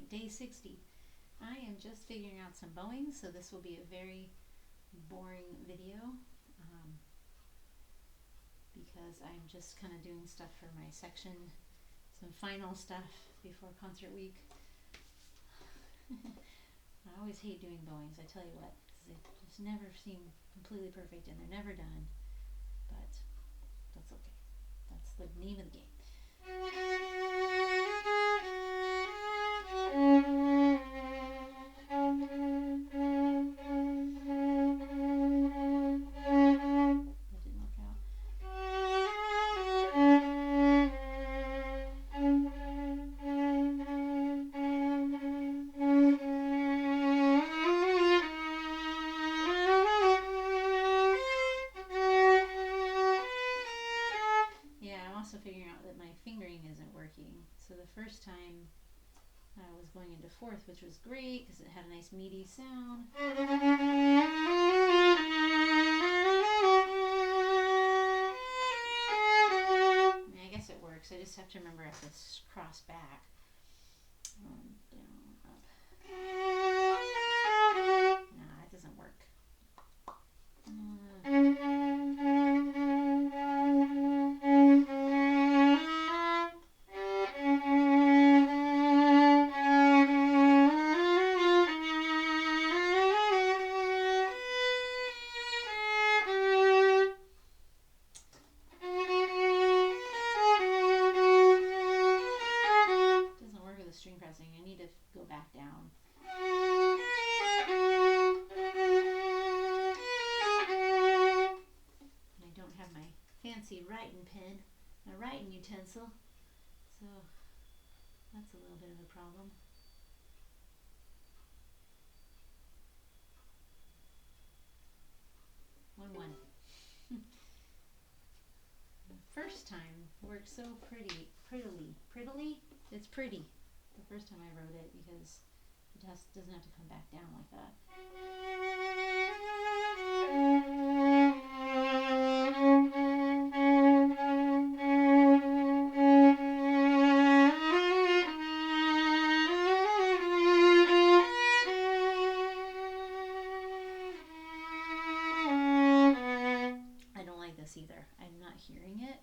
day 60. I am just figuring out some bowing, so this will be a very boring video because I'm just kind of doing stuff for my section, some final stuff before concert week. I always hate doing bowings, I tell you what, because they just never seem completely perfect and they're never done, but that's okay. That's the name of the game. That didn't work out. Yeah, I'm also figuring out that my fingering isn't working. So the first time I was going into fourth, which was great because it had a nice meaty sound. I guess it works. I just have to remember I have to cross back. Down, up. Nah, it doesn't work. Go back down. And I don't have my fancy writing pen, my writing utensil, so that's a little bit of a problem. One. The first time worked so prettily. It's pretty. The first time I wrote it because it just doesn't have to come back down like that. I don't like this either. I'm not hearing it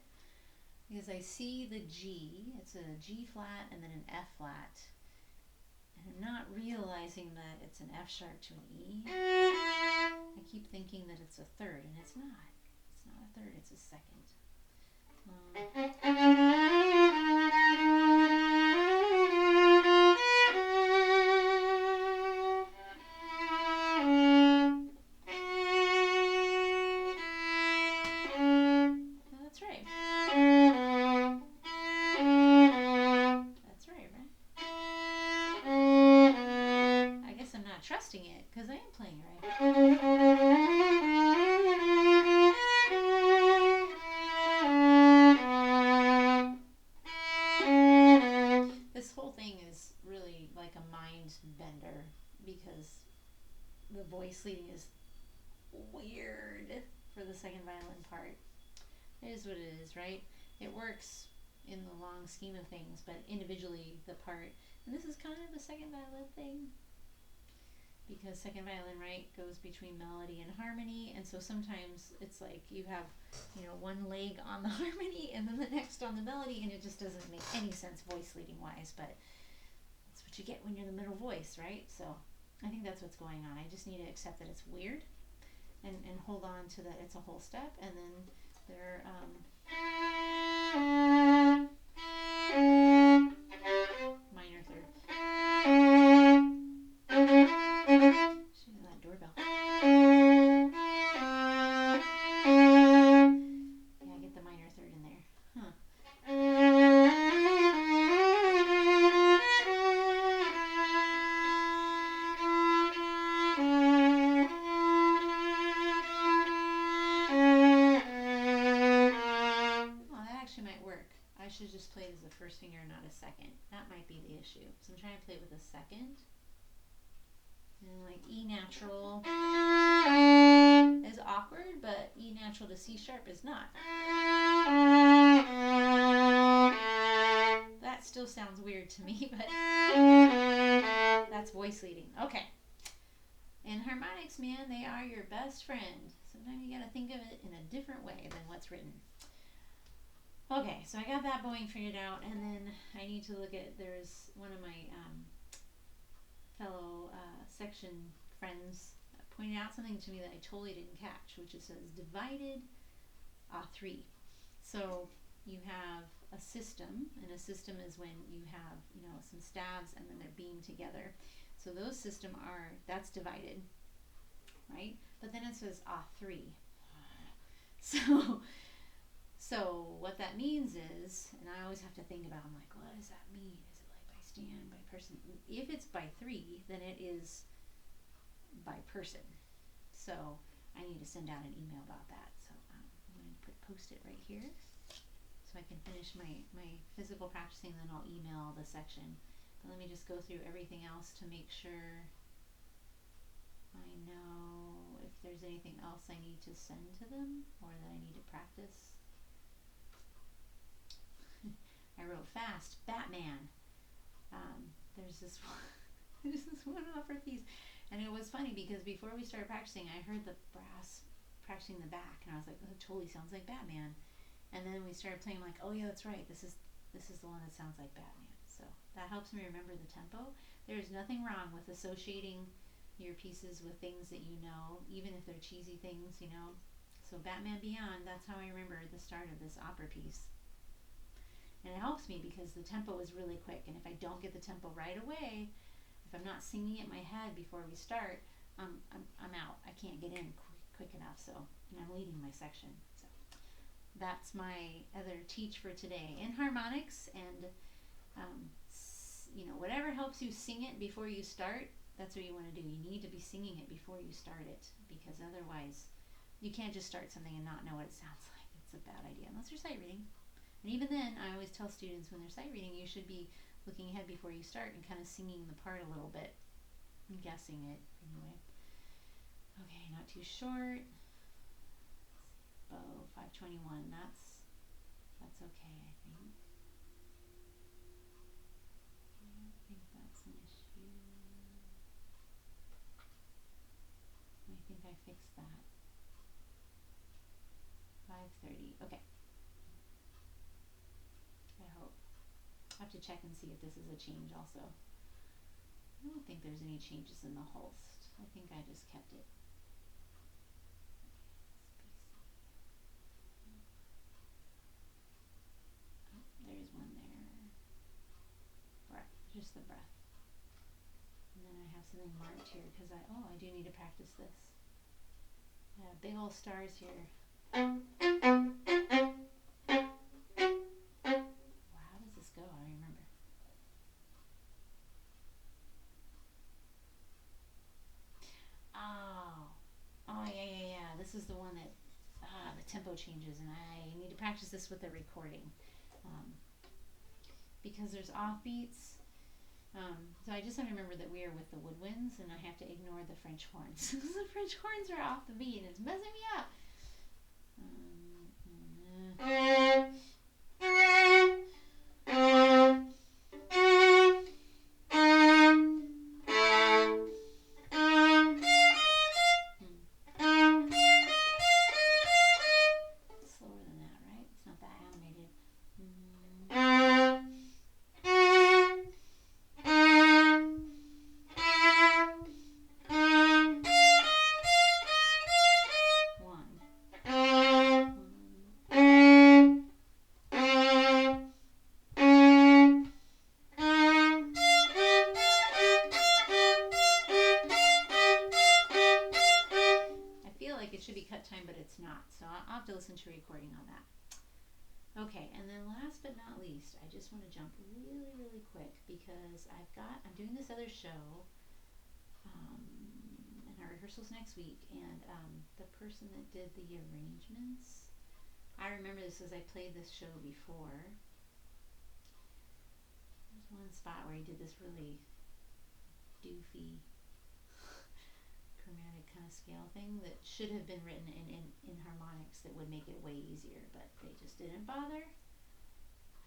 because I see the G. It's a G flat and then an F flat. And I'm not realizing that it's an F sharp to an E. I keep thinking that it's a third, and it's not. It's not a third, it's a second. That's right. That's right, right? I guess I'm not trusting it because I am playing it right. This whole thing is really like a mind bender because the voice leading is weird for the second violin part. It is what it is, right? It works in the long scheme of things, but individually the part, and this is kind of a second violin thing because second violin, right, goes between melody and harmony, and so sometimes it's like you have, one leg on the harmony and then the next on the melody, and it just doesn't make any sense voice leading wise, but that's what you get when you're the middle voice, right? So I think that's what's going on. I just need to accept that it's weird and hold on to that it's a whole step, and then they're minor third. Should have that doorbell. Yeah, get the minor third in there. Huh. I should just play as the first finger, not a second. That might be the issue. So I'm trying to play with a second. And like E natural is awkward, but E natural to C sharp is not. That still sounds weird to me, but voice leading. Okay. Enharmonics, man, they are your best friend. Sometimes you gotta think of it in a different way than what's written. Okay, so I got that bowing figured out, and then I need to look at, there's one of my fellow section friends pointed out something to me that I totally didn't catch, which it says divided 3. So you have a system, and a system is when you have, some stabs and then they're beamed together. So those that's divided, right? But then it says 3. So what that means is, and I always have to think about, I'm like, what does that mean? Is it like by stand, by person? If it's by 3, then it is by person. So I need to send out an email about that. So I'm going to post it right here so I can finish my physical practicing, then I'll email the section. But let me just go through everything else to make sure I know if there's anything else I need to send to them or that I need to practice. I wrote fast, Batman. There's this one opera piece, and it was funny because before we started practicing, I heard the brass practicing the back, and I was like, oh, it totally sounds like Batman. And then we started playing, like, oh yeah, that's right. This is the one that sounds like Batman. So that helps me remember the tempo. There's nothing wrong with associating your pieces with things that you know, even if they're cheesy things, So Batman Beyond, that's how I remember the start of this opera piece. And it helps me because the tempo is really quick, and if I don't get the tempo right away, if I'm not singing it in my head before we start, I'm out. I can't get in quick enough. So, and I'm leading my section. So that's my other teach for today. Enharmonics, and whatever helps you sing it before you start, that's what you want to do. You need to be singing it before you start it, because otherwise you can't just start something and not know what it sounds like. It's a bad idea unless you're sight reading. And even then, I always tell students when they're sight reading, you should be looking ahead before you start and kind of singing the part a little bit and guessing it anyway. Okay, not too short. Bow 521. That's okay, I think. I don't think that's an issue. I think I fixed that. 530. Okay. I hope. I have to check and see if this is a change also. I don't think there's any changes in the Holst. I think I just kept it. Oh, there's one there. Breath, just the breath. And then I have something marked here because I do need to practice this. I have big old stars here. Wow, how does this go? I don't remember. Oh, yeah. This is the one that, the tempo changes, and I need to practice this with the recording. Because there's offbeats. So I just have to remember that we are with the woodwinds, and I have to ignore the French horns. The French horns are off the beat, and it's messing me up. Slower than that, right? It's not that animated. I'll have to listen to a recording on that. Okay, and then last but not least, I just want to jump really, really quick because I'm doing this other show, and our rehearsal's next week, and the person that did the arrangements, I remember this as I played this show before. There's one spot where he did this really doofy chromatic kind of scale thing that should have been written in harmonics that would make it way easier, but they just didn't bother.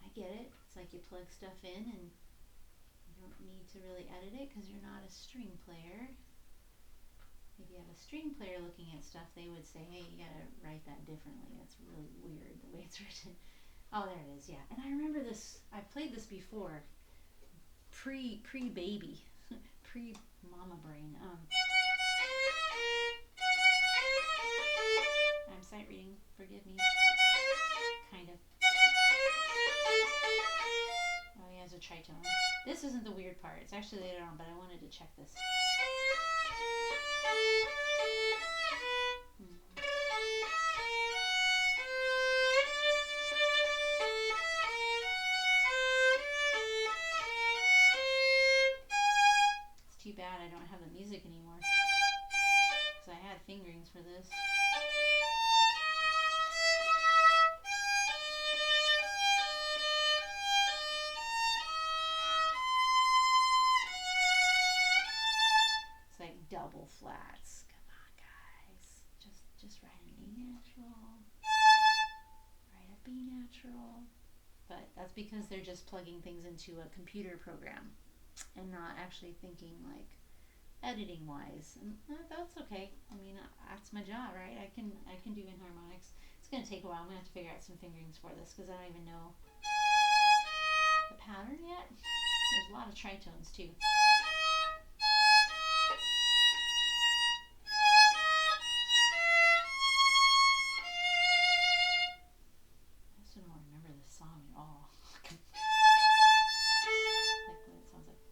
I get it. It's like you plug stuff in and You don't need to really edit it because you're not a string player. If you have a string player looking at stuff, they would say, hey, you gotta write that differently. That's really weird the way it's written. Oh, there it is, yeah. And I remember this, I played this before, pre-baby, pre-mama brain. I'm sight reading, forgive me. Kind of. Oh, he has a tritone. This isn't the weird part. It's actually later on, but I wanted to check this. It's too bad I don't have the music anymore, because I had fingerings for this. Double flats. Come on, guys. Just write an A natural. Write a B natural. But that's because they're just plugging things into a computer program and not actually thinking like editing wise. And that's okay. I mean, that's my job, right? I can do Enharmonics. It's gonna take a while. I'm gonna have to figure out some fingerings for this because I don't even know the pattern yet. There's a lot of tritones too. Song at all. Like what it sounds like.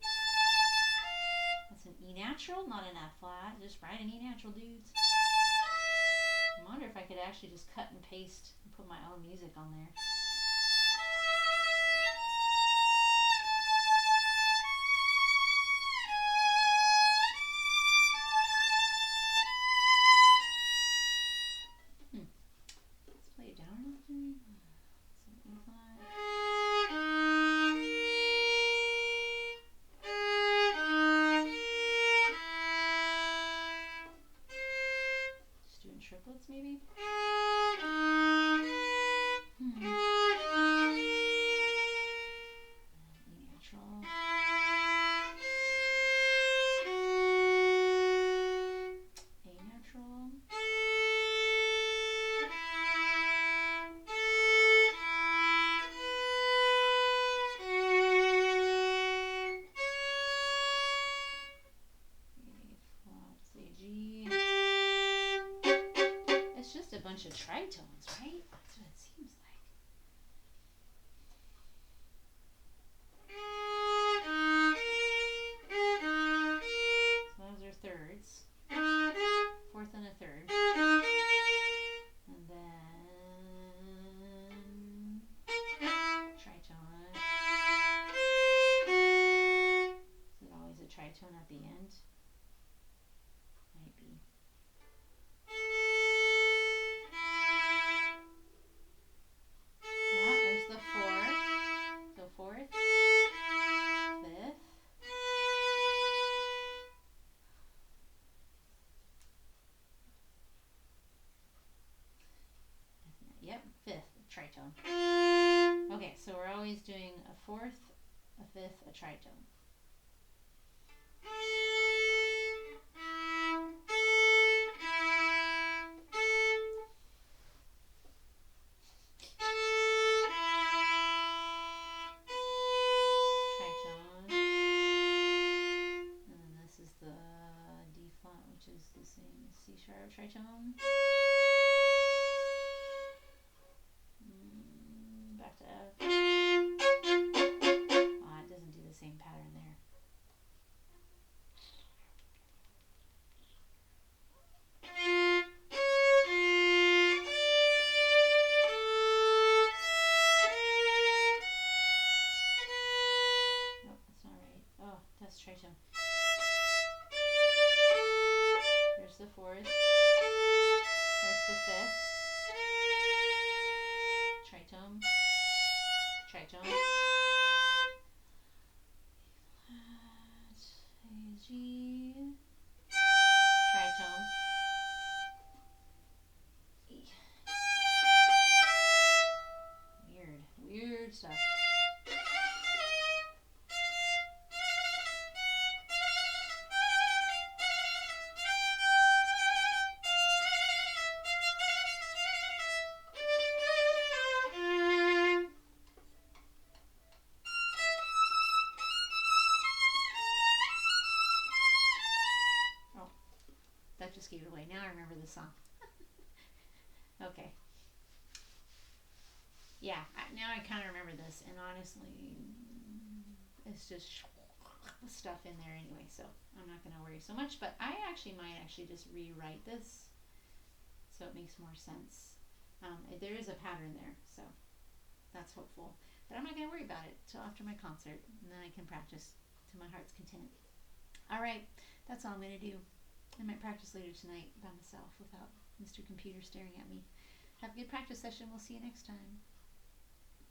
That's an E natural, not an F flat. Just write an E natural, dudes. I wonder if I could actually just cut and paste and put my own music on there. Let's play it down or nothing. Some E flat. Triplets maybe? E natural. A natural. A bunch of tritones, right? That's what it seems like. So those are thirds. Fourth and a third. And then tritone. Is it always a tritone at the end? Might be. Fourth, fifth, yep, fifth, tritone. Okay, so we're always doing a fourth, a fifth, a tritone. C sharp tritone. Back to F. Oh, it doesn't do the same pattern there. Nope, that's not right. Oh, that's tritone. There's the fourth. There's the fifth. Tritone. Tritone. A, G. Tritone. E. Weird stuff. gave it away. Now I remember the song. Okay. Yeah, now I kind of remember this, and honestly, it's just stuff in there anyway, so I'm not going to worry so much. But I actually might just rewrite this so it makes more sense. There is a pattern there, so that's hopeful. But I'm not going to worry about it till after my concert, and then I can practice to my heart's content. All right, that's all I'm going to do. I might practice later tonight by myself without Mr. Computer staring at me. Have a good practice session. We'll see you next time.